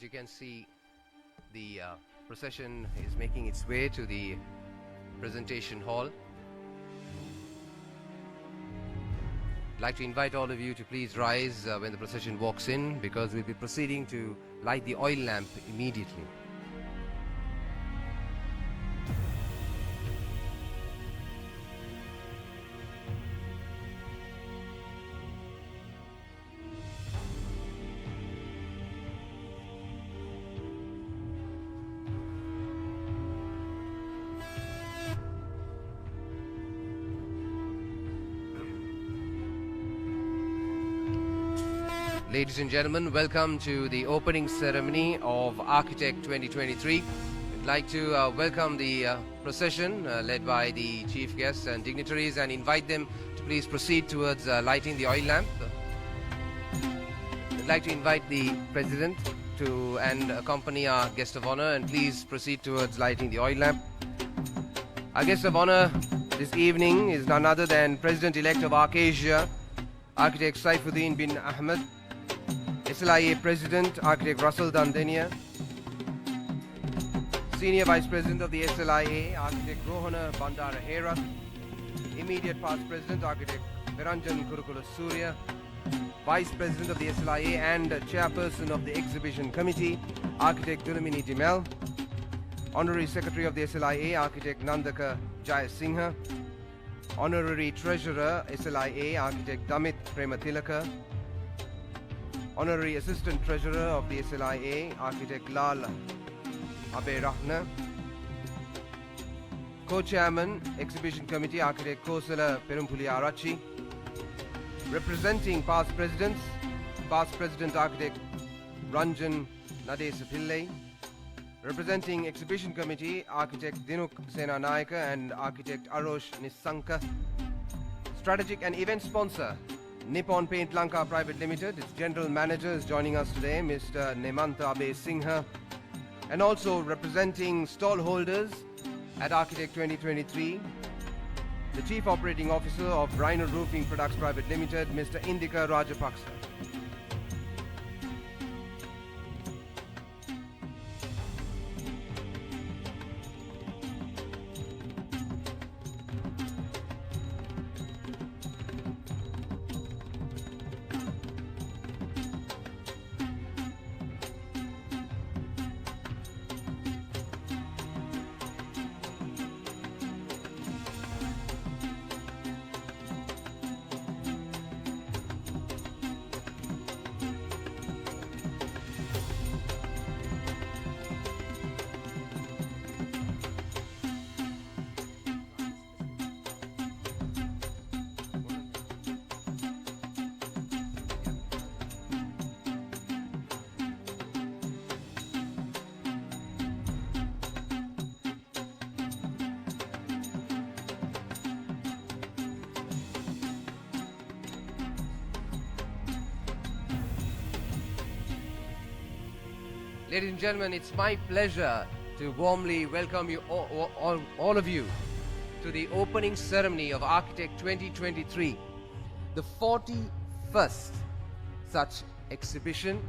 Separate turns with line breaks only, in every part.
As you can see, the procession is making its way to the presentation hall. I'd like to invite all of you to please rise when the procession walks in, because we'll be proceeding to light the oil lamp immediately. Ladies and gentlemen, welcome to the opening ceremony of Architect 2023. I'd like to welcome the procession led by the chief guests and dignitaries and invite them to please proceed towards lighting the oil lamp. I'd like to invite the President to accompany our guest of honor, and please proceed towards lighting the oil lamp. Our guest of honor this evening is none other than President-elect of Arcasia, Architect Saifuddin bin Ahmed, SLIA President, Architect Russell Dandenia, Senior Vice President of the SLIA, Architect Rohana Bandara Hera, Immediate Past President, Architect Veranjan Kurukula Surya, Vice President of the SLIA and Chairperson of the Exhibition Committee, Architect Dunamini Dimel, Honorary Secretary of the SLIA, Architect Nandaka Jayasinghe, Honorary Treasurer, SLIA, Architect Damit Prematilaka, Honorary Assistant Treasurer of the SLIA, Architect Lal Aberahna, Co-Chairman, Exhibition Committee, Architect Kosala Perumpuli Arachi, representing past presidents, past President Architect Ranjan Nadesa Pillai, representing Exhibition Committee, Architect Dinuk Senanayaka and Architect Arosh Nisanka, strategic and event sponsor, Nippon Paint Lanka Private Limited. Its General Manager is joining us today, Mr. Nemanta Abe Singha, and also representing stallholders at Architect 2023, the Chief Operating Officer of Rhino Roofing Products Private Limited, Mr. Indika Rajapaksa. Ladies and gentlemen, it's my pleasure to warmly welcome you all of you to the opening ceremony of Architect 2023, the 41st such exhibition.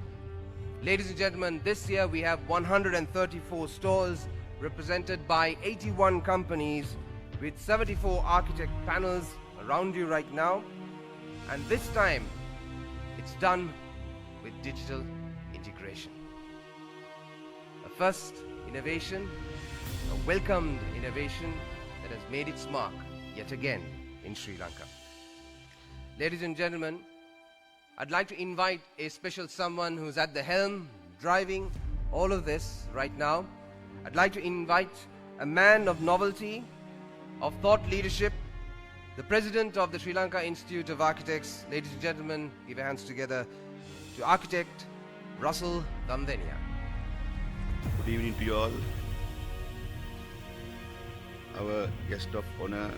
Ladies and gentlemen, this year we have 134 stalls represented by 81 companies with 74 architect panels around you right now, and this time it's done with digital integration. First innovation, a welcomed innovation that has made its mark yet again in Sri Lanka. Ladies and gentlemen, I'd like to invite a special someone who's at the helm, driving all of this right now. I'd like to invite a man of novelty, of thought leadership, the President of the Sri Lanka Institute of Architects. Ladies and gentlemen, give your hands together to Architect Russell Dandenia.
Good evening to you all. Our guest of honor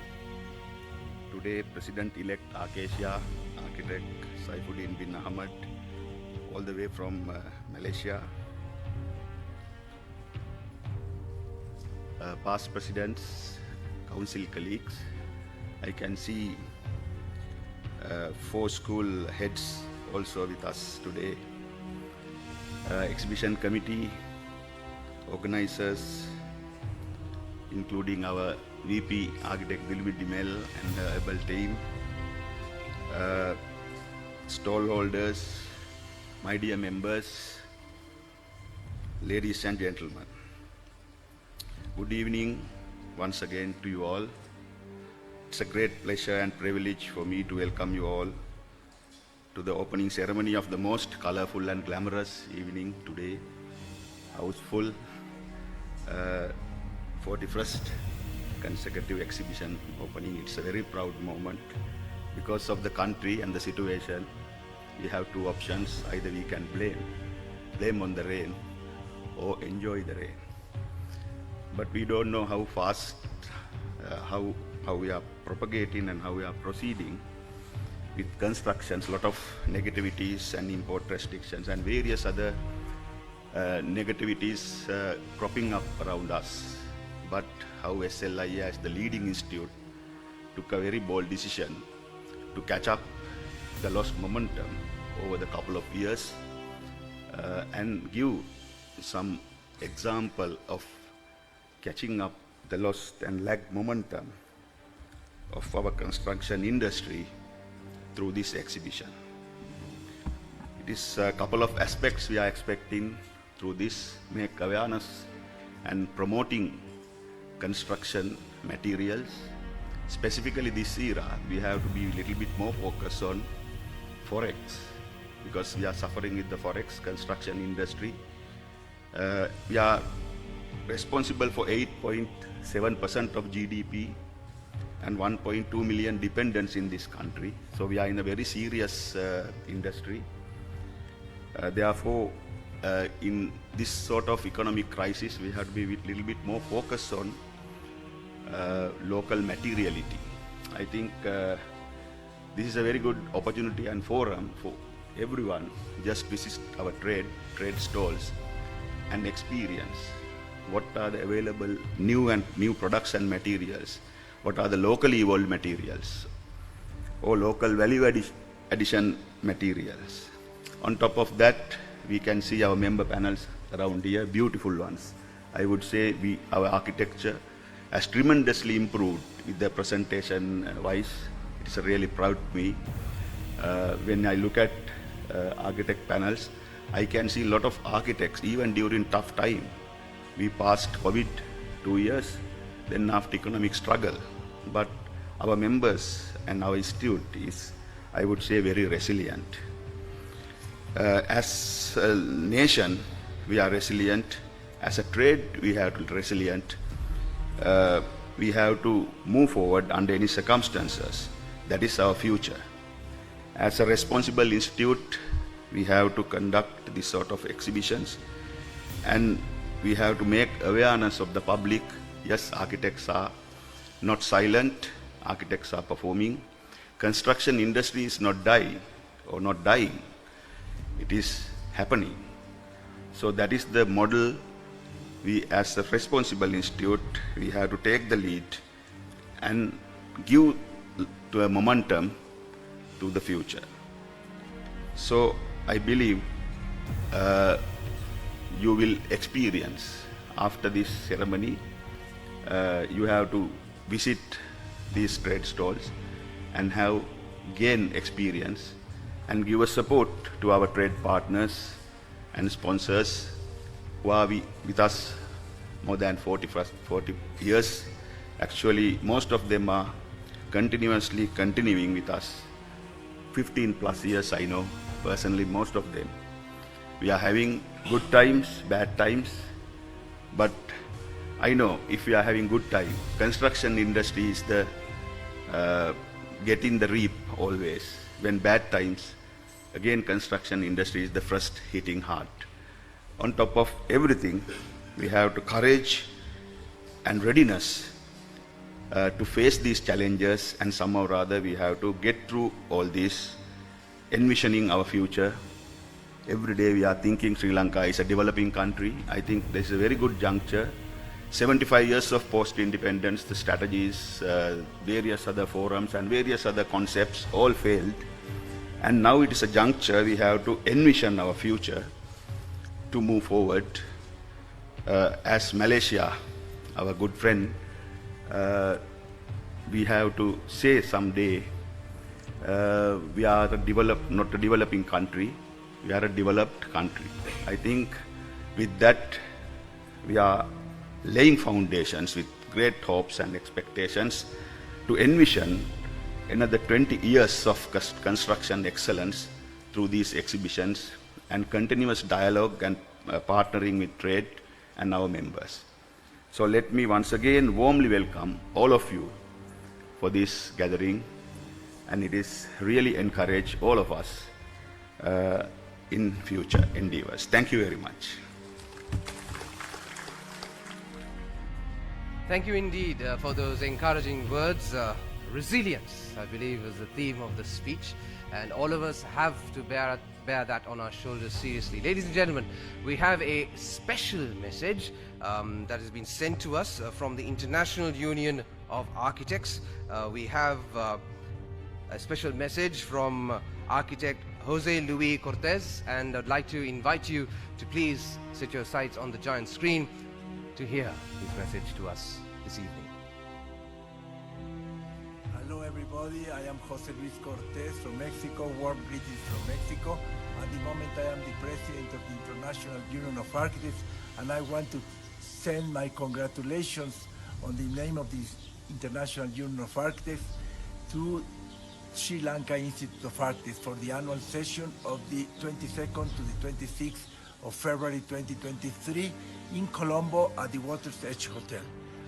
today, President-elect Arcasia, Architect Saifuddin bin Ahmed, all the way from Malaysia. Past presidents, council colleagues. I can see 4 school heads also with us today. exhibition committee, organizers, including our VP Architect Dilwit Dimel and the able team, stallholders, my dear members, ladies and gentlemen. Good evening once again to you all. It's a great pleasure and privilege for me to welcome you all to the opening ceremony of the most colorful and glamorous evening today. Houseful, 41st consecutive exhibition opening. It's a very proud moment. Because of the country and the situation, we have two options. Either we can blame on the rain, or enjoy the rain. But we don't know how fast, how we are propagating and how we are proceeding with constructions, a lot of negativities and import restrictions and various other negativities cropping up around us. But how SLIA as the leading institute took a very bold decision to catch up the lost momentum over the couple of years and give some example of catching up the lost and lagged momentum of our construction industry through this exhibition. It is a couple of aspects we are expecting through this: make awareness and promoting construction materials. Specifically this era, we have to be a little bit more focused on Forex, because we are suffering with the Forex construction industry. We are responsible for 8.7% of GDP and 1.2 million dependents in this country. So we are in a very serious industry. Therefore, in this sort of economic crisis, we have to be a little bit more focused on local materiality. I think this is a very good opportunity and forum for everyone. Just visit our trade stalls and experience what are the available new products and materials, what are the locally evolved materials or local value addition materials. On top of that, we can see our member panels around here, beautiful ones. I would say our architecture has tremendously improved with the presentation wise. It's really proud to me. When I look at architect panels, I can see a lot of architects, even during tough time. We passed COVID 2 years, then after economic struggle. But our members and our institute is, I would say, very resilient. As a nation, we are resilient. As a trade, we have to be resilient. We have to move forward under any circumstances. That is our future. As a responsible institute, we have to conduct this sort of exhibitions, and we have to make awareness of the public. Yes, architects are not silent, architects are performing. Construction industry is not dying or not dying. It is happening. So that is the model. We, as a responsible institute, we have to take the lead and give to a momentum to the future. So I believe you will experience after this ceremony. You have to visit these trade stalls and gain experience and give a support to our trade partners and sponsors who are with us more than 40 years. Actually, most of them are continuously continuing with us. 15 plus years, I know, personally, most of them. We are having good times, bad times, but I know if we are having good time, construction industry is the getting the reap always. When bad times, again construction industry is the first hitting hard. On top of everything, we have to courage and readiness to face these challenges, and somehow or other we have to get through all this, envisioning our future. Every day we are thinking Sri Lanka is a developing country. I think this is a very good juncture. 75 years of post-independence, the strategies, various other forums and various other concepts all failed. And now it is a juncture we have to envision our future to move forward. As Malaysia, our good friend, we have to say someday we are not a developing country, we are a developed country. I think with that we are laying foundations with great hopes and expectations to envision another 20 years of construction excellence through these exhibitions and continuous dialogue and partnering with trade and our members. So let me once again warmly welcome all of you for this gathering, and it is really encourage all of us in future endeavors. Thank you very much.
Thank you indeed for those encouraging words. Resilience, I believe, is the theme of the speech, and all of us have to bear that on our shoulders seriously. Ladies and gentlemen, we have a special message that has been sent to us from the International Union of Architects. We have a special message from architect Jose Luis Cortez, and I'd like to invite you to please set your sights on the giant screen to hear his message to us this evening.
Hello everybody, I am Jose Luis Cortez from Mexico, warm greetings from Mexico. At the moment I am the president of the International Union of Architects, and I want to send my congratulations on the name of the International Union of Architects to Sri Lanka Institute of Architects for the annual session of the 22nd to the 26th of February 2023 in Colombo at the Waters Edge Hotel.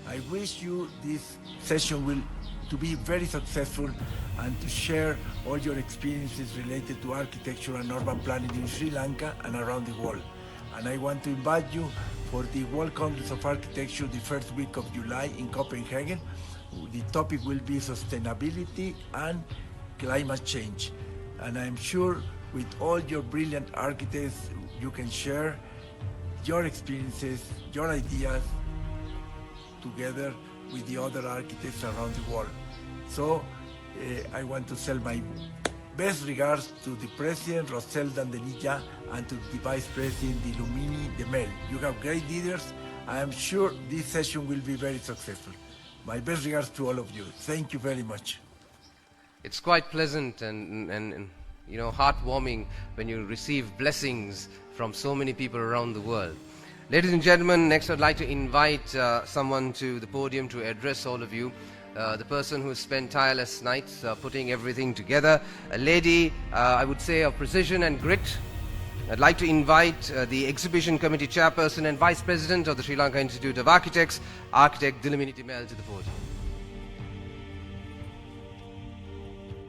I wish you this session to be very successful and to share all your experiences related to architecture and urban planning in Sri Lanka and around the world. And I want to invite you for the World Congress of Architecture the first week of July in Copenhagen. The topic will be sustainability and climate change. And I'm sure with all your brilliant architects, you can share your experiences, your ideas, together with the other architects around the world. So I want to send my best regards to the President, Rosel Dandenilla, and to the Vice President, Dilumini Demel. You have great leaders. I am sure this session will be very successful. My best regards to all of you. Thank you very much.
It's quite pleasant and you know, heartwarming when you receive blessings from so many people around the world. Ladies and gentlemen, next I'd like to invite someone to the podium to address all of you. The person who spent tireless nights putting everything together, a lady, I would say, of precision and grit. I'd like to invite the Exhibition Committee Chairperson and Vice President of the Sri Lanka Institute of Architects, Architect Dilumini Demel, to the podium.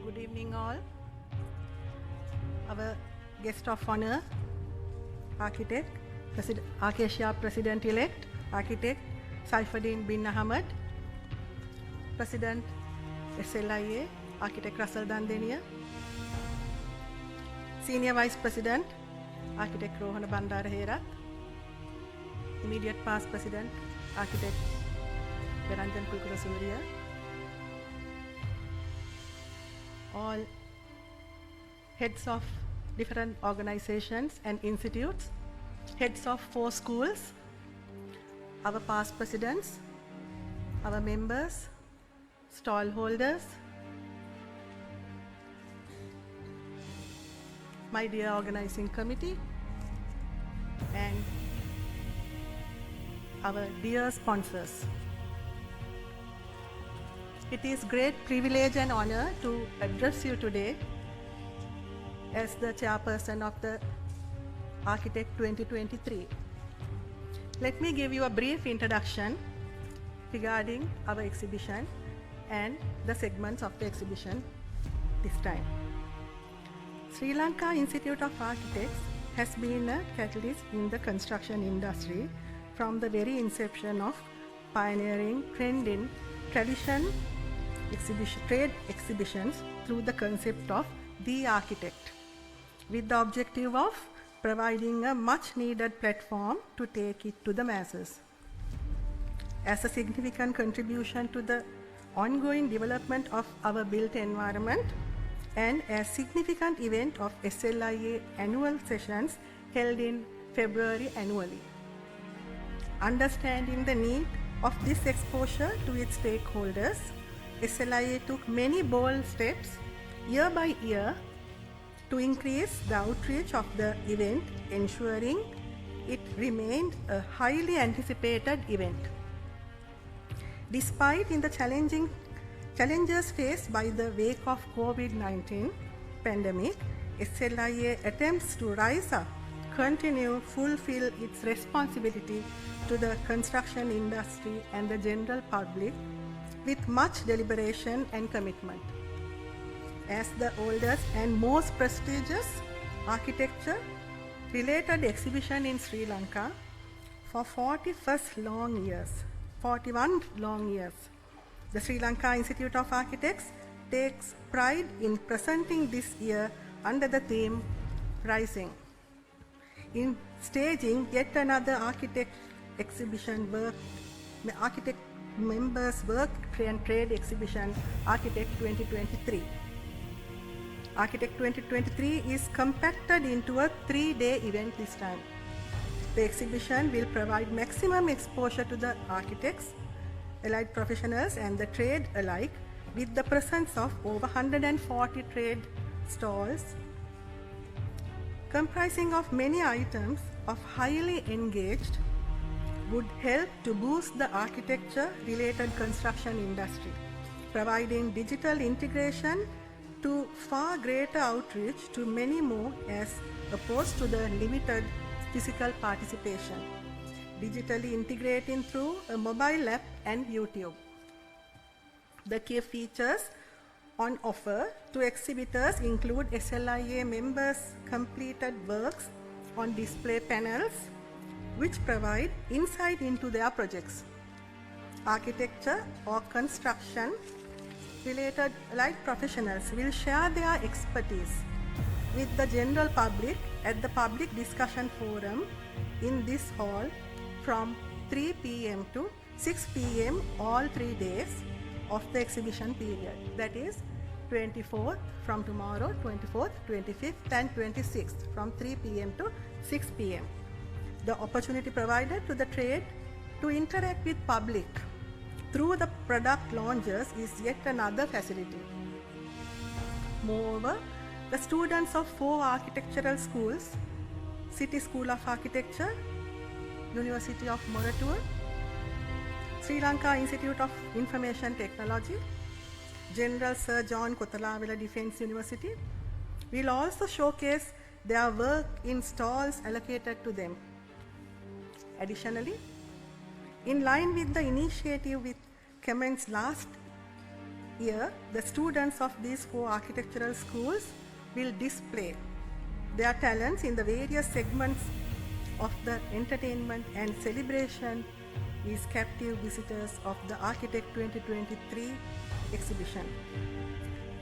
Good evening all. Our guest of honor, Architect, Acacia President-elect, Architect Saifuddin bin Ahmed, President SLIA, Architect Russell Dandeniya, Senior Vice President, Architect Rohana Bandaraherath, Immediate Past President, Architect Beranjan Kulkurasundariya, all heads of different organizations and institutes, heads of 4 schools, our past presidents, our members, stall holders, my dear organizing committee, and our dear sponsors. It is great privilege and honor to address you today as the chairperson of the Architect 2023. Let me give you a brief introduction regarding our exhibition and the segments of the exhibition this time. Sri Lanka Institute of Architects has been a catalyst in the construction industry from the very inception of pioneering trend in trade exhibitions through the concept of the architect, with the objective of providing a much needed platform to take it to the masses. As a significant contribution to the ongoing development of our built environment and a significant event of SLIA annual sessions held in February annually. Understanding the need of this exposure to its stakeholders, SLIA took many bold steps year by year to increase the outreach of the event, ensuring it remained a highly anticipated event. Despite in the challenges faced by the wake of COVID-19 pandemic, SLIA attempts to rise up, continue, fulfill its responsibility to the construction industry and the general public with much deliberation and commitment. As the oldest and most prestigious architecture-related exhibition in Sri Lanka for 41 long years, the Sri Lanka Institute of Architects takes pride in presenting this year under the theme Rising, in staging yet another architect exhibition architect members work and trade exhibition, Architect 2023. Architect 2023 is compacted into a 3-day event this time. The exhibition will provide maximum exposure to the architects, allied professionals and the trade alike, with the presence of over 140 trade stalls comprising of many items of highly engaged, would help to boost the architecture-related construction industry, providing digital integration to far greater outreach to many more as opposed to the limited physical participation, digitally integrating through a mobile app and YouTube. The key features on offer to exhibitors include SLIA members' completed works on display panels, which provide insight into their projects. Architecture or construction related allied professionals will share their expertise with the general public at the public discussion forum in this hall from 3 p.m. to 6 p.m. all 3 days of the exhibition period, that is 24th from tomorrow, 24th, 25th and 26th from 3 p.m. to 6 p.m. The opportunity provided to the trade to interact with public through the product launches is yet another facility. Moreover, the students of 4 architectural schools, City School of Architecture, University of Moratuwa, Sri Lanka Institute of Information Technology, General Sir John Kotalawala Defence University, will also showcase their work in stalls allocated to them. Additionally, in line with the initiative with commenced last year, the students of these 4 architectural schools will display their talents in the various segments of the entertainment and celebration is captive visitors of the Architect 2023 exhibition.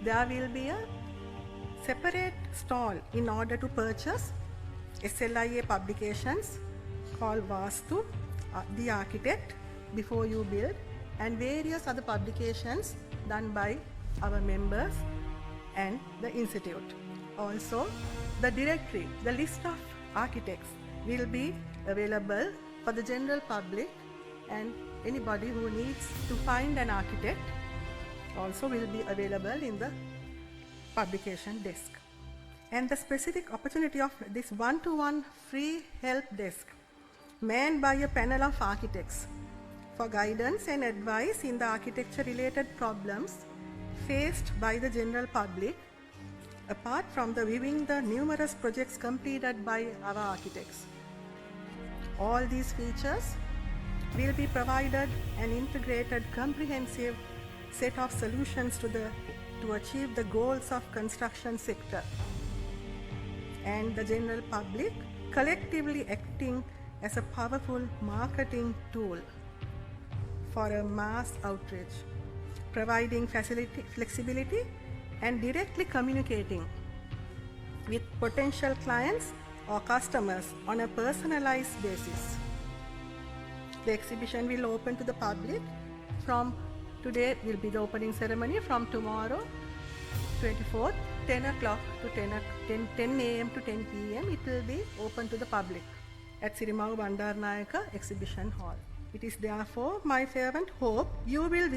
There will be a separate stall in order to purchase SLIA publications called Vastu, The Architect, Before You Build, and various other publications done by our members and the Institute. Also, the directory, the list of architects will be available for the general public, and anybody who needs to find an architect also will be available in the publication desk. And the specific opportunity of this one-to-one free help desk manned by a panel of architects for guidance and advice in the architecture-related problems faced by the general public, apart from the viewing the numerous projects completed by our architects. All these features will be provided an integrated, comprehensive set of solutions to achieve the goals of construction sector and the general public, collectively acting as a powerful marketing tool for a mass outreach, providing flexibility and directly communicating with potential clients or customers on a personalized basis. The exhibition will open to the public from today will be the opening ceremony, from tomorrow 24th 10 o'clock to 10 a.m. to 10 p.m. it will be open to the public. at Sirimau Bandarnayaka Exhibition Hall. It is therefore my fervent hope you will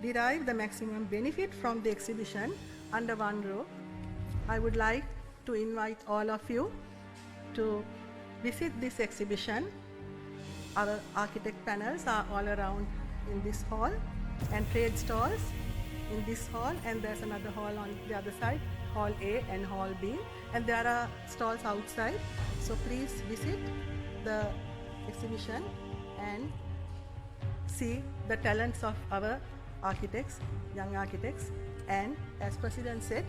derive the maximum benefit from the exhibition under one roof. I would like to invite all of you to visit this exhibition. Our architect panels are all around in this hall, and trade stalls in this hall, and there's another hall on the other side, Hall A and Hall B, and there are stalls outside. So please visit the exhibition and see the talents of our architects, young architects, and as President said,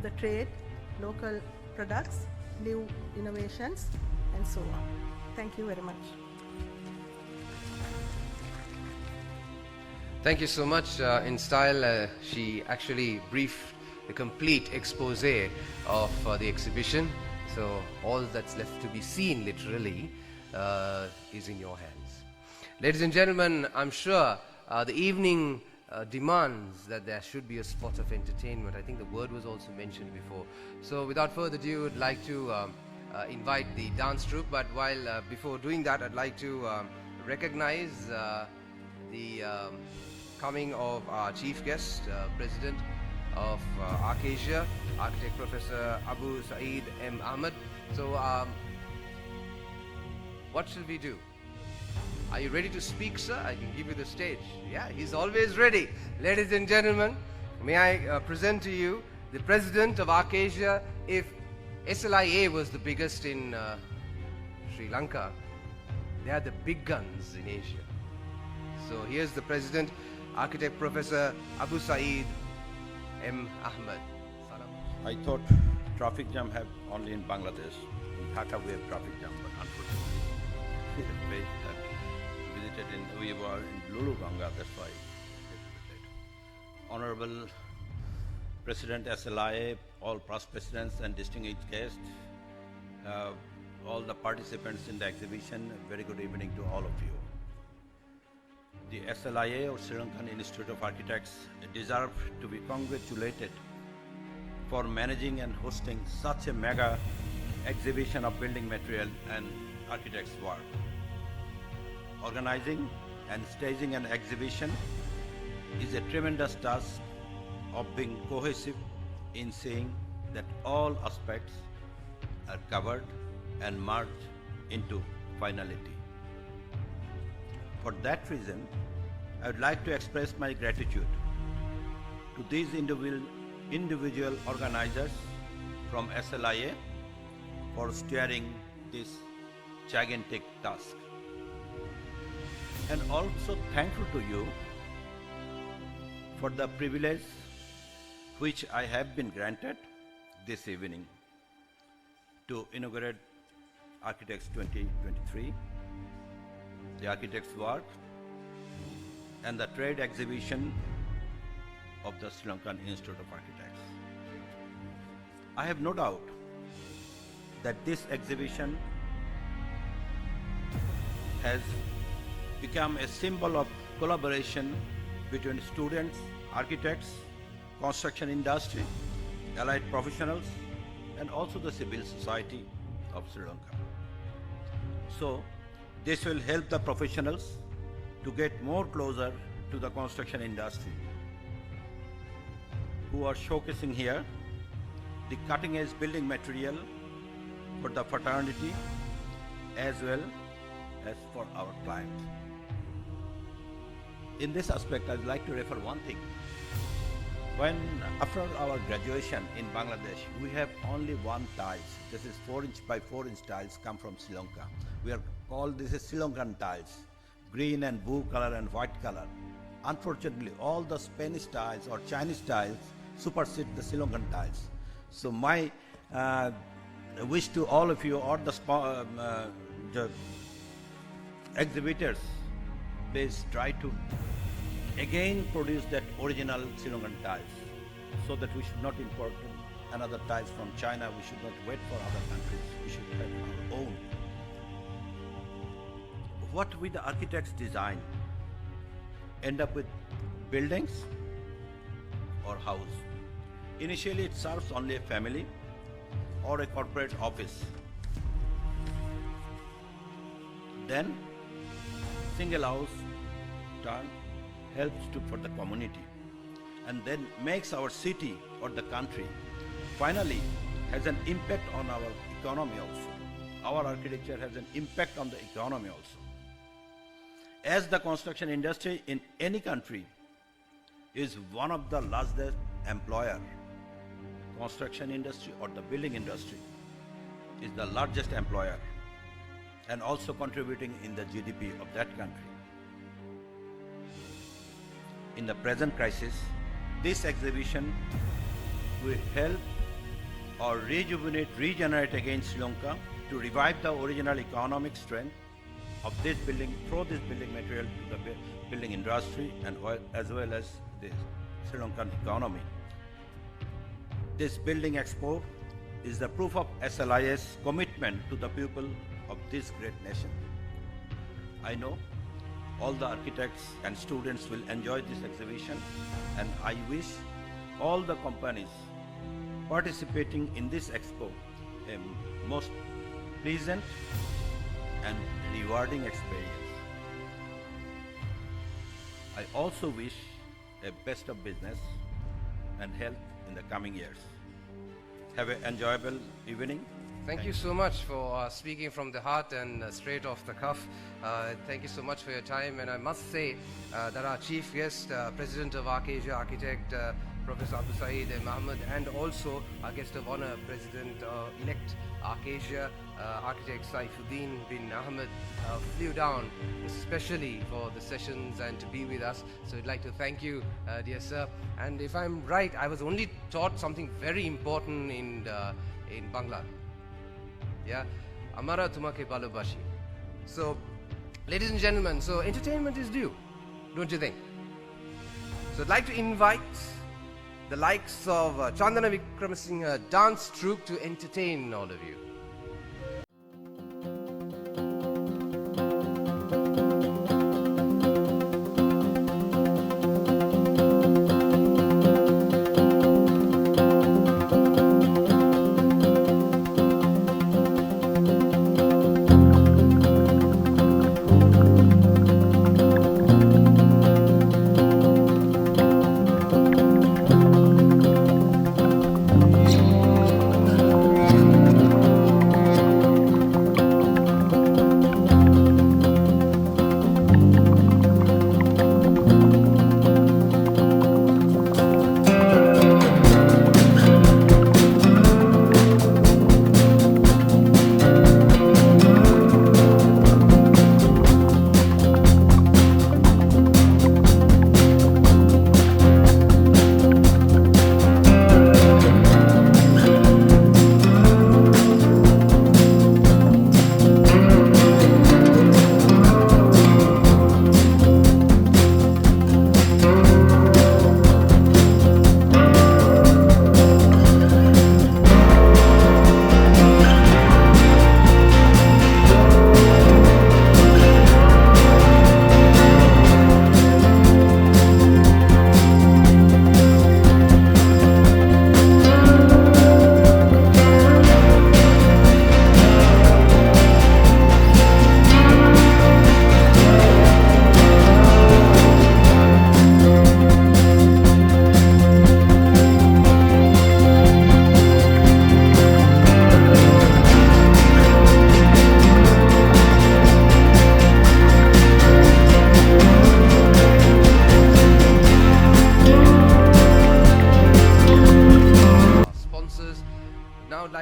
the trade, local products, new innovations, and so on. Thank you very much.
Thank you so much. In style, she actually briefed the complete expose of the exhibition. So all that's left to be seen, literally, is in your hands. Ladies and gentlemen, I'm sure the evening demands that there should be a spot of entertainment. I think the word was also mentioned before. So without further ado, I'd like to invite the dance troupe. But while before doing that, I'd like to recognize the coming of our chief guest, President of Arcasia, Architect Professor Abu Saeed M. Ahmed. So what shall we do? Are you ready to speak, sir? I can give you the stage. Yeah, he's always ready. Ladies and gentlemen, may I present to you the President of Arcasia. If SLIA was the biggest in Sri Lanka, they are the big guns in Asia. So here's the President, Architect Professor Abu Saeed M. Ahmed. Salam.
I thought traffic jam have only in Bangladesh. In Dhaka we have traffic jam, but unfortunately we were in Luluganga, that's why. Honorable President SLIA, all past presidents and distinguished guests, all the participants in the exhibition, very good evening to all of you. The SLIA, or Sri Lankan Institute of Architects, deserve to be congratulated for managing and hosting such a mega exhibition of building material and architects' work. Organizing and staging an exhibition is a tremendous task of being cohesive in seeing that all aspects are covered and merged into finality. For that reason, I would like to express my gratitude to these individual organizers from SLIA for steering this gigantic task. And also thankful to you for the privilege which I have been granted this evening to inaugurate Architects 2023, the architects' work, and the trade exhibition of the Sri Lankan Institute of Architects. I have no doubt that this exhibition has become a symbol of collaboration between students, architects, construction industry, allied professionals, and also the civil society of Sri Lanka. So this will help the professionals to get more closer to the construction industry, who are showcasing here the cutting-edge building material for the fraternity as well as for our clients. In this aspect, I'd like to refer one thing. When after our graduation in Bangladesh, we have only one tiles. This is 4-inch by 4-inch tiles come from Sri Lanka. We are called this is Sri Lankan tiles, green and blue color and white color. Unfortunately, all the Spanish tiles or Chinese tiles supersede the Sri Lankan tiles. So my wish to all of you or the exhibitors, please try to again produce that original Sri Lankan tiles, so that we should not import another tiles from China. We should not wait for other countries. We should have our own. What will the architects design? End up with buildings or house? Initially, it serves only a family or a corporate office. Then single house turn helps for the community, and then makes our city or the country. Finally, has an impact on our economy also. Our architecture has an impact on the economy also. As the construction industry in any country is one of the largest employer, construction industry or the building industry is the largest employer and also contributing in the GDP of that country. In the present crisis, this exhibition will help or regenerate again Sri Lanka to revive the original economic strength of this building through this building material to the building industry and as well as the Sri Lankan economy. This building expo is the proof of SLIA's commitment to the people of this great nation. I know all the architects and students will enjoy this exhibition, and I wish all the companies participating in this expo a most pleasant and rewarding experience. I also wish a best of business and health in the coming years. Have an enjoyable evening.
Thank you so much for speaking from the heart and straight off the cuff. Thank you so much for your time, and I must say that our chief guest, President of ArcAsia, Architect Professor Abu Saeed Mohammed, and also our guest of honor, President-elect ArcAsia, Architect Saifuddin bin Ahmed, flew down especially for the sessions and to be with us. So I'd like to thank you, dear sir. And if I'm right, I was only taught something very important in Bangla. Yeah, Amara Tumake Balobashi. So, ladies and gentlemen, so entertainment is due, don't you think? So I'd like to invite the likes of Chandana Vikramasinghe dance troupe to entertain all of you.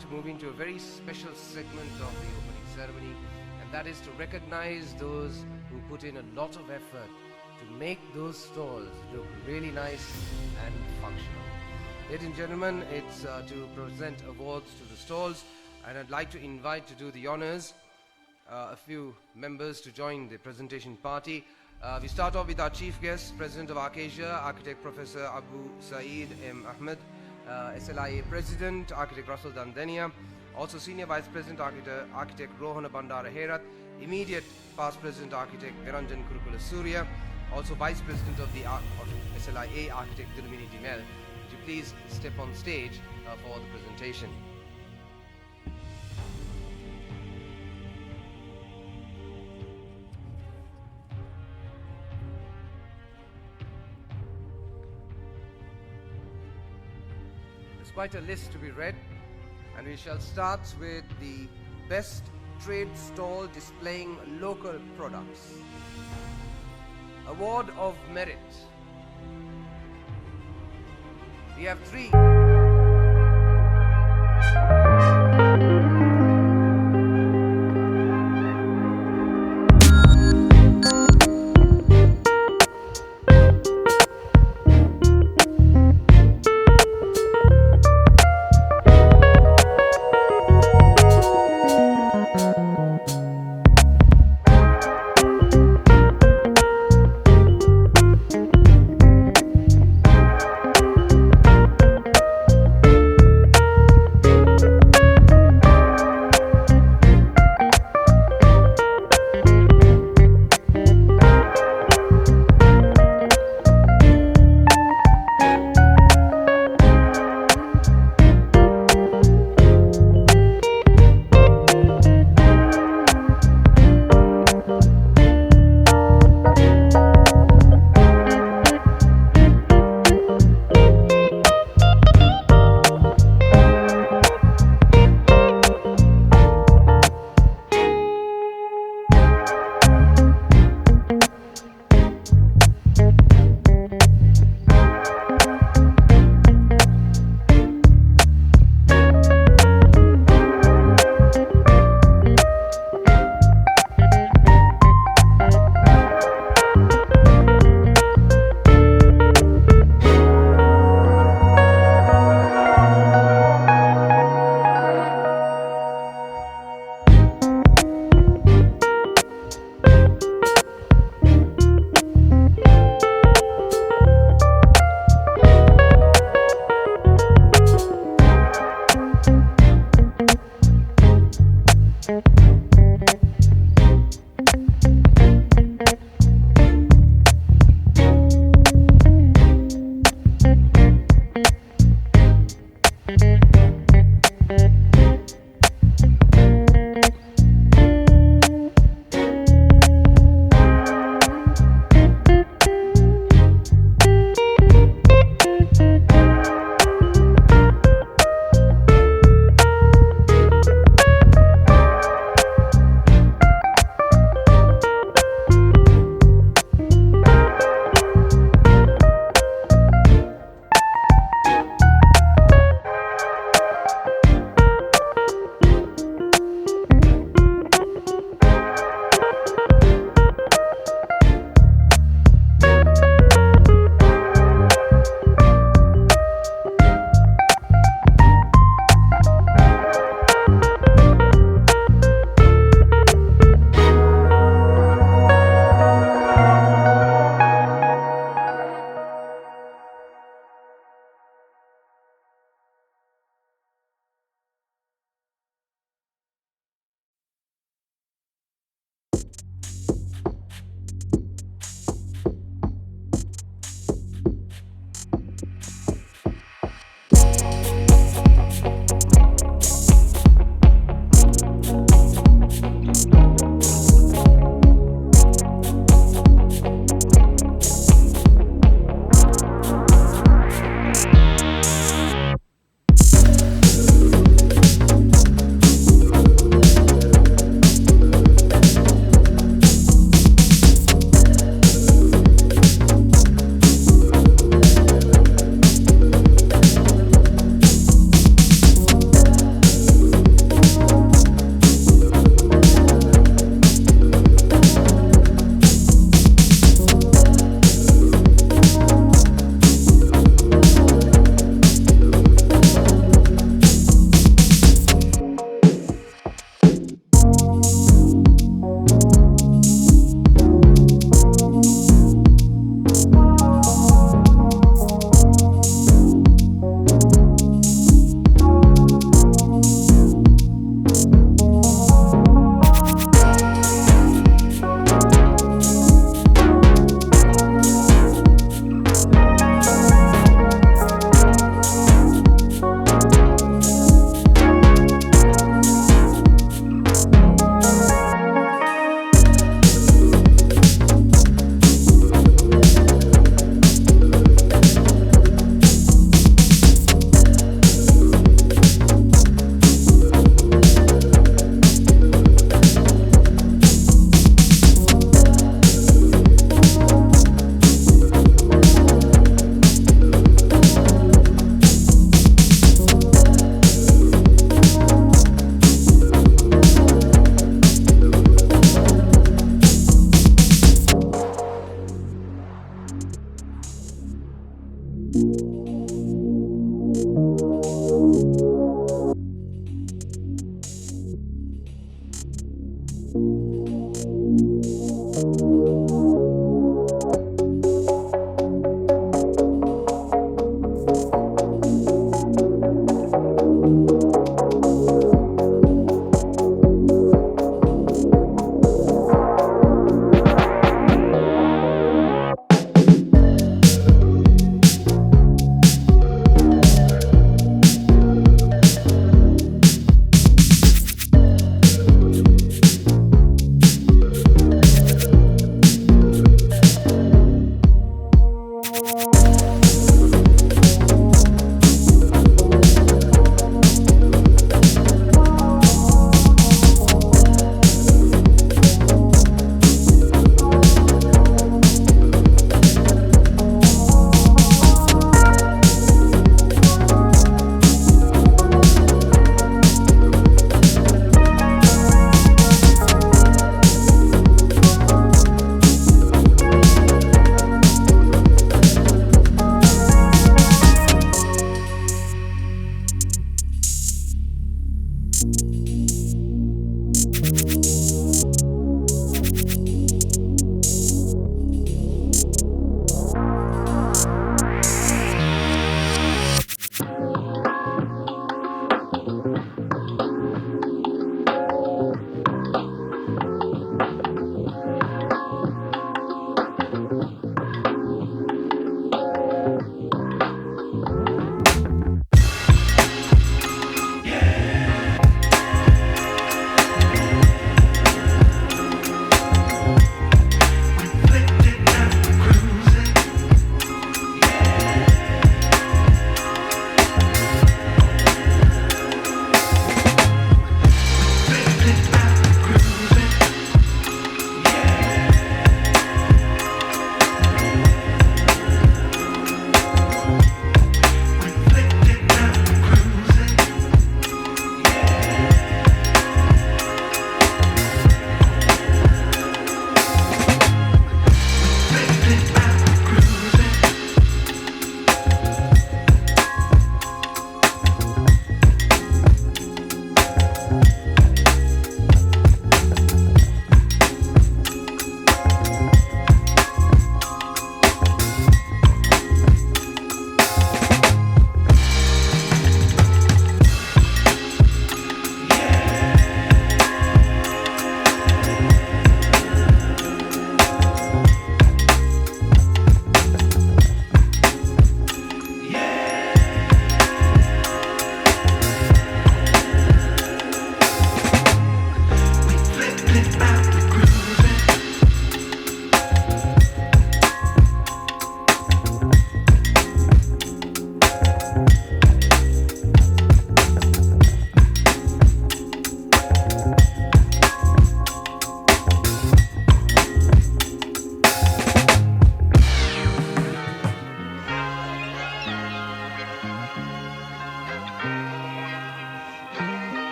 To move into a very special segment of the opening ceremony, and that is to recognize those who put in a lot of effort to make those stalls look really nice and functional. Ladies and gentlemen, it's to present awards to the stalls, and I'd like to invite to do the honors a few members to join the presentation party. We start off with our chief guest, President of ArcAsia, Architect Professor Abu Saeed M. Ahmed, SLIA President, Architect Russell Dandenia, also Senior Vice President, Architect Rohana Bandara Herat, Immediate Past President, Architect Niranjan Kurukula Surya, also Vice President of SLIA, Architect Dilmini Dimel. Would you please step on stage for the presentation? quite a list to be read, and we shall start with the best trade stall displaying local products. Award of Merit. We have 3.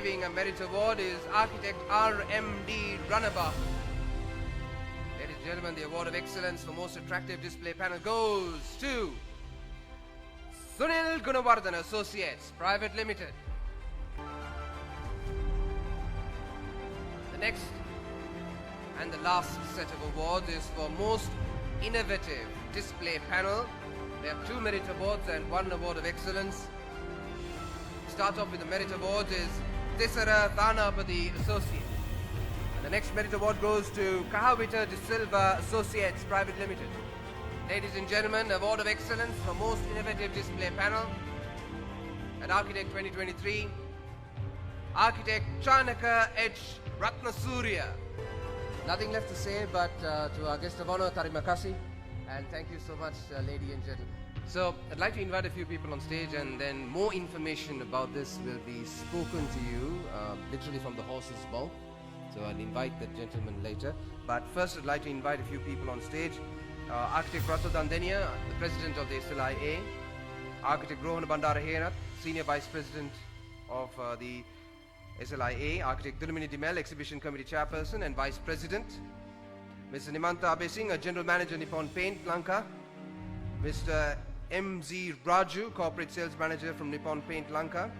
Receiving a merit award is architect R.M.D. Ranabah. Ladies and gentlemen, the award of excellence for most attractive display panel goes to Sunil Gunawardhan Associates Private Limited. The next and the last set of awards is for most innovative display panel. There are 2 merit awards and 1 award of excellence. Start off with the merit awards is Tisara Thanapati Associates. And the next merit award goes to Kahavita de Silva Associates Private Limited. Ladies and gentlemen, award of excellence for most innovative display panel at Architect 2023, Architect Chanaka H. Ratnasurya. Nothing left to say but to our guest of honor, Terima kasih, and thank you so much, ladies and gentlemen. So, I'd like to invite a few people on stage, and then more information about this will be spoken to you, literally from the horse's mouth. So, I'll invite the gentleman later. But first, I'd like to invite a few people on stage. Architect Russell Dandenia, the President of the SLIA. Architect Rohan Bandarahena, Senior Vice President of the SLIA. Architect Dulmini Dimel, Exhibition Committee Chairperson and Vice President. Mr. Nimanta Abesingh, General Manager, Nippon Paint, Lanka. Mr. M.Z. Raju, Corporate Sales Manager from Nippon Paint, Lanka.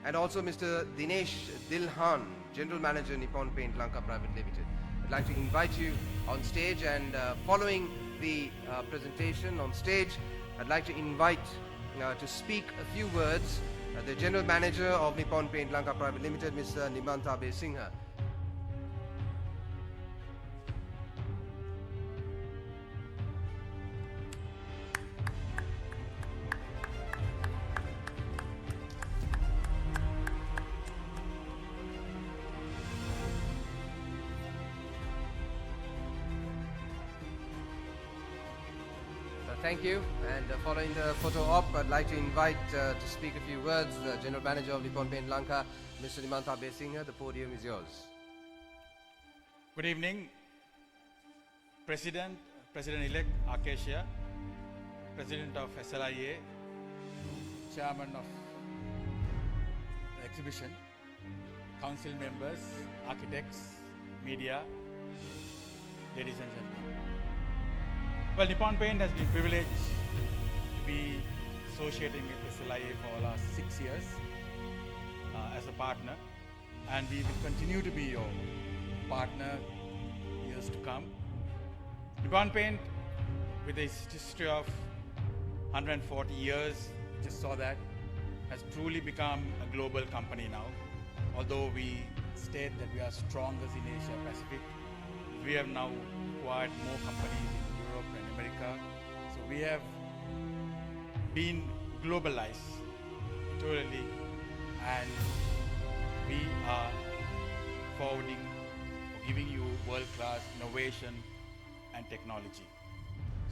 And also Mr. Dinesh Dilhan, General Manager, Nippon Paint, Lanka Private Limited. I'd like to invite you on stage, and following the presentation on stage, I'd like to invite to speak a few words the General Manager of Nippon Paint, Lanka Private Limited, Mr. Nimanta Abesingh. Thank you. And following the photo op, I'd like to invite to speak a few words the General Manager of Nippon Paint Lanka, Mr. Nimanta Besinga. The podium is yours.
Good evening, President-elect Acacia, President of SLIA, Chairman of the exhibition, Council members, architects, media, ladies and gentlemen. Well, Nippon Paint has been privileged to be associating with SLIA for the last 6 years as a partner, and we will continue to be your partner years to come. Nippon Paint, with its history of 140 years, just saw that, has truly become a global company now. Although we state that we are strongest in Asia Pacific, we have now acquired more companies in Europe and America. So we have been globalized totally, and we are forwarding or giving you world-class innovation and technology.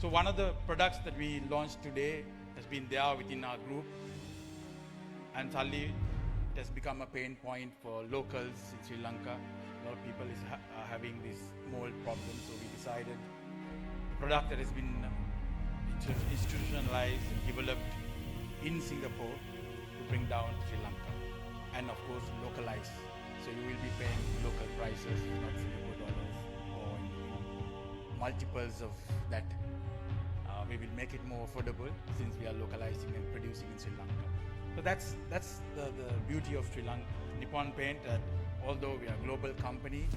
So one of the products that we launched today has been there within our group, and suddenly it has become a pain point for locals in Sri Lanka. A lot of people are having this mold problem, so we decided a product that has been institutionalized and developed in Singapore to bring down to Sri Lanka, and of course localized. So you will be paying local prices, not Singapore dollars, or in multiples of that. We will make it more affordable since we are localizing and producing in Sri Lanka. So that's the beauty of Sri Lanka, Nippon Paint, that although we are a global company,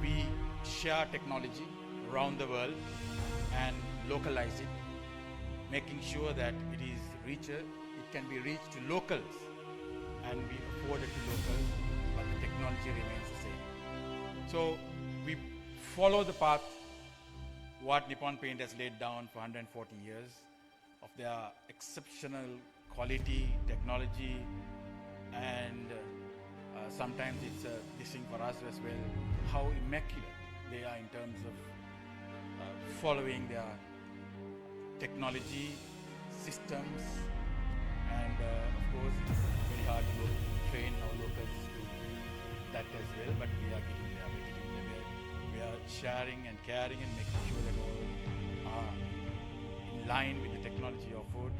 we share technology around the world and localize it, making sure that it can be reached to locals and be afforded to locals, but the technology remains the same. So we follow the path what Nippon Paint has laid down for 140 years of their exceptional quality, technology, and sometimes it's a blessing for us as well, how immaculate they are in terms of following their technology, systems, and of course it's very hard to train our locals to that as well, but we are getting there. We are sharing and caring and making sure that all are in line with the technology offered,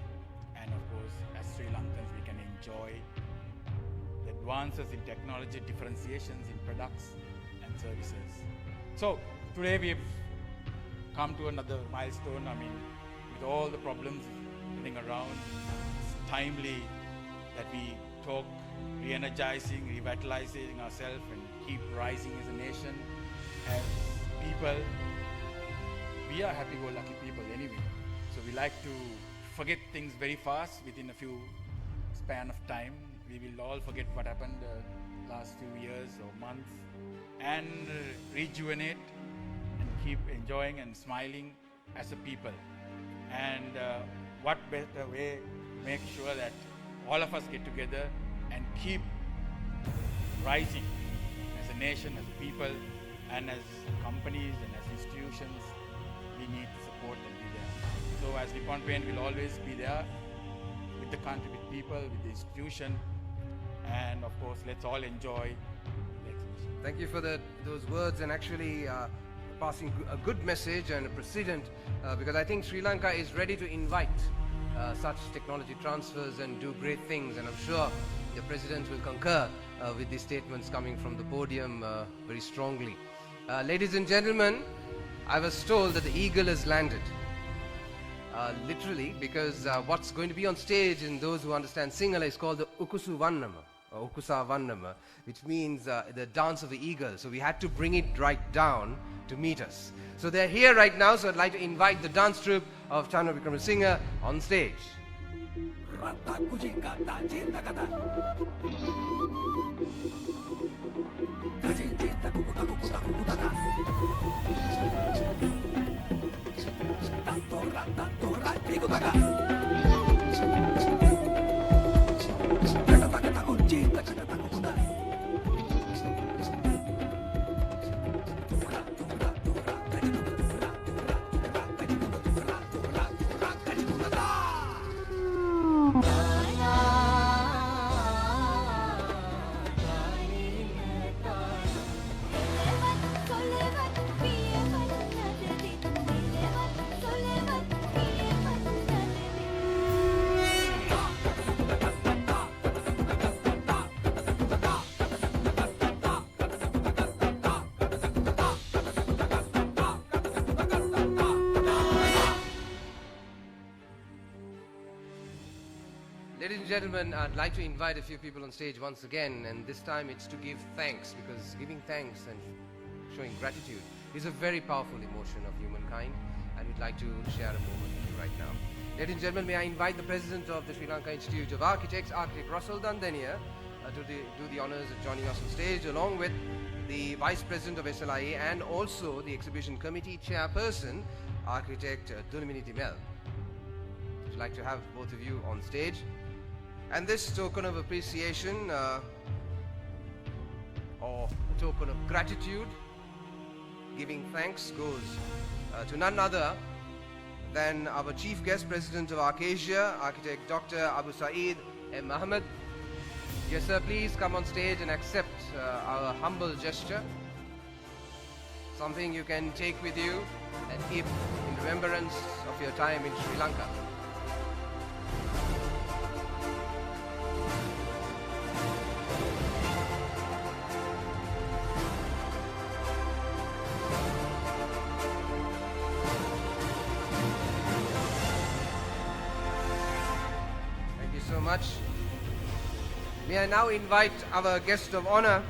and of course as Sri Lankans we can enjoy the advances in technology, differentiations in products and services. So today we've come to another milestone. I mean, with all the problems running around, it's timely that we talk re-energizing, revitalizing ourselves and keep rising as a nation, as people. We are happy-go-lucky people anyway, so we like to forget things very fast within a few span of time. We will all forget what happened last few years or months and rejuvenate and keep enjoying and smiling as a people. And what better way to make sure that all of us get together and keep rising as a nation, as a people, and as companies and as institutions. We need to support and be there. So as Nippon Paint will always be there with the country, with people, with the institution, and of course let's all enjoy the exhibition.
Thank you for those words, and actually passing a good message and a precedent, because I think Sri Lanka is ready to invite such technology transfers and do great things, and I'm sure the President will concur with these statements coming from the podium very strongly. Ladies and gentlemen, I was told that the eagle has landed. Literally, because what's going to be on stage, in those who understand Sinhala, is called the Ukusu Vannama, or Ukusa Vannama, which means the dance of the eagle. So we had to bring it right down to meet us. So they're here right now, so I'd like to invite the dance troupe of Chandra Wickramasinghe on stage. Ladies and gentlemen, I'd like to invite a few people on stage once again, and this time it's to give thanks, because giving thanks and showing gratitude is a very powerful emotion of humankind, and we'd like to share a moment with you right now. Ladies and gentlemen, may I invite the President of the Sri Lanka Institute of Architects, Architect Russell Dandenia, to do the honors of joining us on stage, along with the Vice President of SLIA and also the Exhibition Committee Chairperson, Architect Dulminiti Mel. I'd like to have both of you on stage. And this token of appreciation or token of gratitude, giving thanks, goes to none other than our Chief Guest President of Arcasia, Architect Dr. Abu Saeed M. Ahmed. Yes, sir, please come on stage and accept our humble gesture. Something you can take with you and keep in remembrance of your time in Sri Lanka. Much. May I now invite our guest of honor,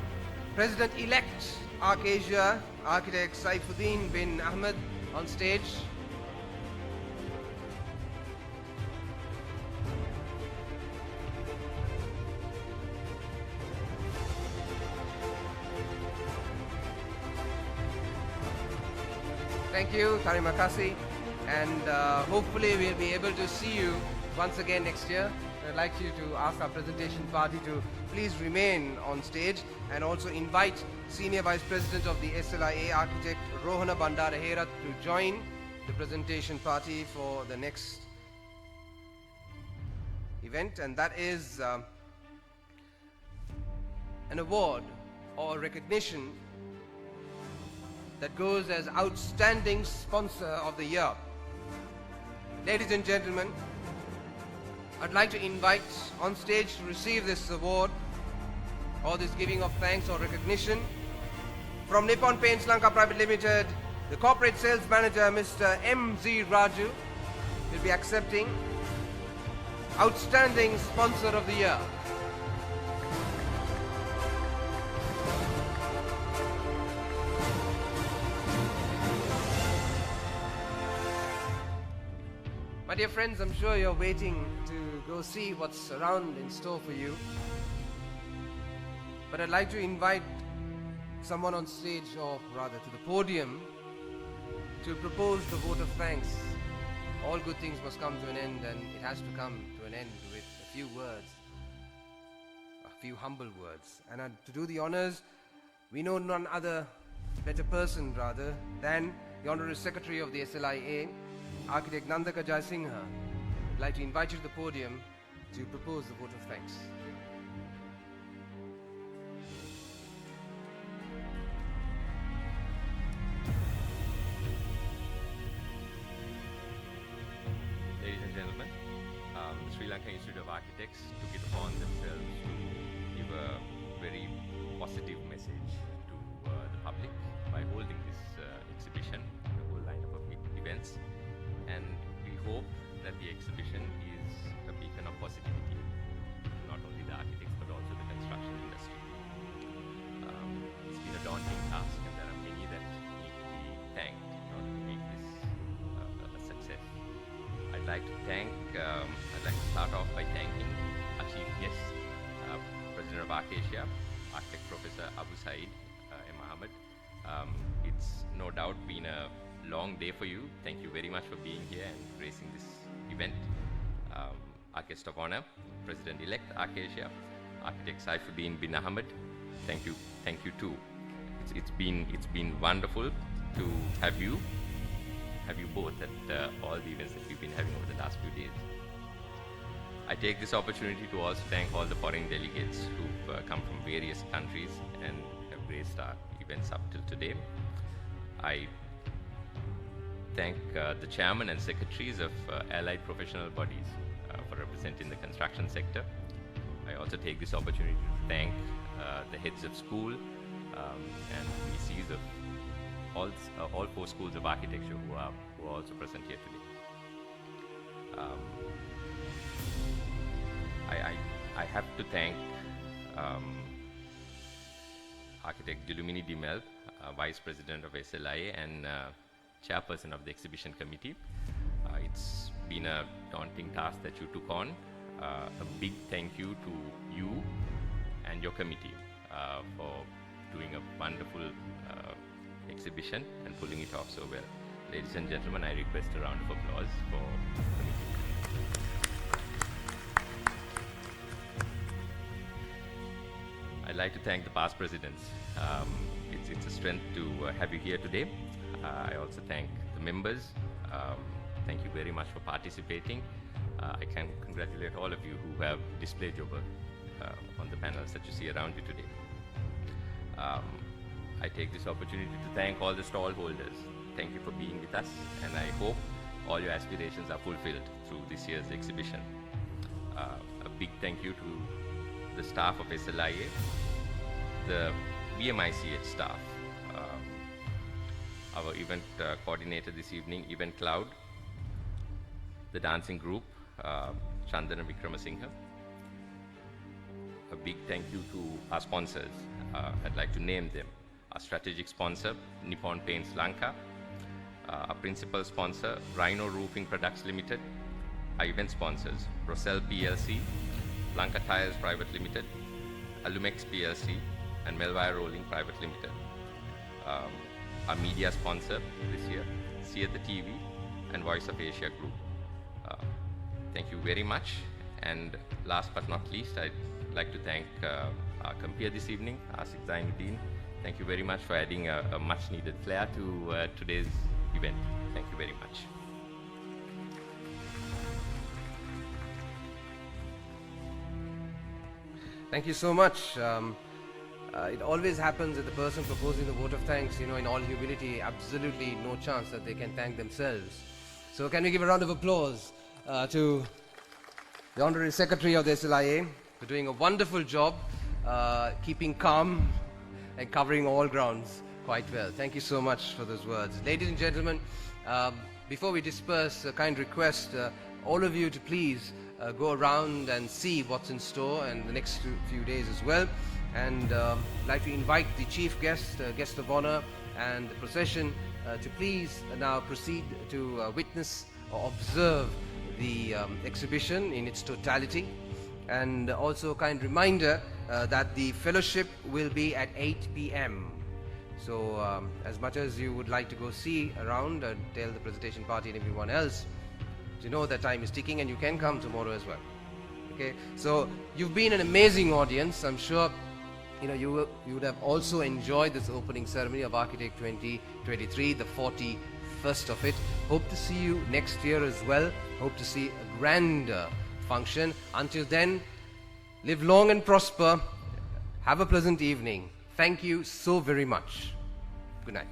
President-elect Arcasia, Architect Saifuddin bin Ahmed, on stage. Thank you, Terima kasih, and hopefully we'll be able to see you once again next year. I'd like you to ask our presentation party to please remain on stage, and also invite Senior Vice President of the SLIA, Architect Rohana Bandarahera, to join the presentation party for the next event, and that is an award or recognition that goes as Outstanding Sponsor of the Year. Ladies and gentlemen, I'd like to invite on stage to receive this award or this giving of thanks or recognition from Nippon Paints Lanka Private Limited, the Corporate Sales Manager, Mr. M.Z. Raju, will be accepting Outstanding Sponsor of the Year. My dear friends, I'm sure you're waiting to go see what's around in store for you. But I'd like to invite someone on stage, or rather to the podium, to propose the vote of thanks. All good things must come to an end, and it has to come to an end with a few words, a few humble words. And to do the honors, we know none other better person rather than the Honorary Secretary of the SLIA, Architect Nandaka Jaisingha. I'd like to invite you to the podium to propose the vote of thanks.
Ladies and gentlemen, the Sri Lanka Institute of Architects took it upon themselves to give a very positive message to the public by holding this exhibition, a whole lineup of events. And we hope that the exhibition is a beacon of positivity, not only the architects but also the construction industry. It's been a daunting task, and there are many that need to be thanked in order to make this a success. I'd like to start off by thanking our chief guest, President of Arcasia, Architect Professor Abu Saeed M. Ahmed. It's no doubt been a long day for you. Thank you very much for being here and gracing this event. Our guest of honor, President-elect Arcasia, Architect Saifuddin bin Ahmed. Thank you too. It's been wonderful to have you both at all the events that we've been having over the last few days. I take this opportunity to also thank all the foreign delegates who've come from various countries and have graced our events up till today. I thank the chairman and secretaries of allied professional bodies for representing the construction sector. I also take this opportunity to thank the heads of school and VCs of all 4 schools of architecture who are also present here today. I have to thank Architect Dilumini Dimel, Vice President of SLIA and Chairperson of the Exhibition Committee. It's been a daunting task that you took on. A big thank you to you and your committee for doing a wonderful exhibition and pulling it off so well. Ladies and gentlemen, I request a round of applause for the committee. I'd like to thank the past presidents. It's a strength to have you here today. I also thank the members. Thank you very much for participating. I can congratulate all of you who have displayed your work on the panels that you see around you today. I take this opportunity to thank all the stall holders. Thank you for being with us, and I hope all your aspirations are fulfilled through this year's exhibition. A big thank you to the staff of SLIA, the BMICH staff, our event coordinator this evening, Event Cloud, the dancing group, Chandana Vikramasinghe. A big thank you to our sponsors. I'd like to name them. Our strategic sponsor, Nippon Paint Sri Lanka. Our principal sponsor, Rhino Roofing Products Limited. Our event sponsors, Rosell PLC, Lanka Tires Private Limited, Alumex PLC, and Melvire Rolling Private Limited. Our media sponsor this year, Theatre TV and Voice of Asia Group. Thank you very much. And last but not least, I'd like to thank our compeer this evening, Asif Zainuddin. Thank you very much for adding a much needed flair to today's event. Thank you very much.
Thank you so much. It always happens that the person proposing the vote of thanks, in all humility, absolutely no chance that they can thank themselves. So can we give a round of applause to the Honorary Secretary of the SLIA for doing a wonderful job, keeping calm and covering all grounds quite well. Thank you so much for those words. Ladies and gentlemen, before we disperse, a kind request, all of you to please go around and see what's in store in the next few days as well. And I'd like to invite the chief guest, guest of honor, and the procession to please now proceed to witness or observe the exhibition in its totality. And also a kind reminder that the fellowship will be at 8 p.m. So as much as you would like to go see around and tell the presentation party and everyone else, you know that time is ticking and you can come tomorrow as well. Okay, so you've been an amazing audience. I'm sure you would have also enjoyed this opening ceremony of Architect 2023, the 41st of it. Hope to see you next year as well. Hope to see a grander function. Until then, live long and prosper. Have a pleasant evening. Thank you so very much. Good night.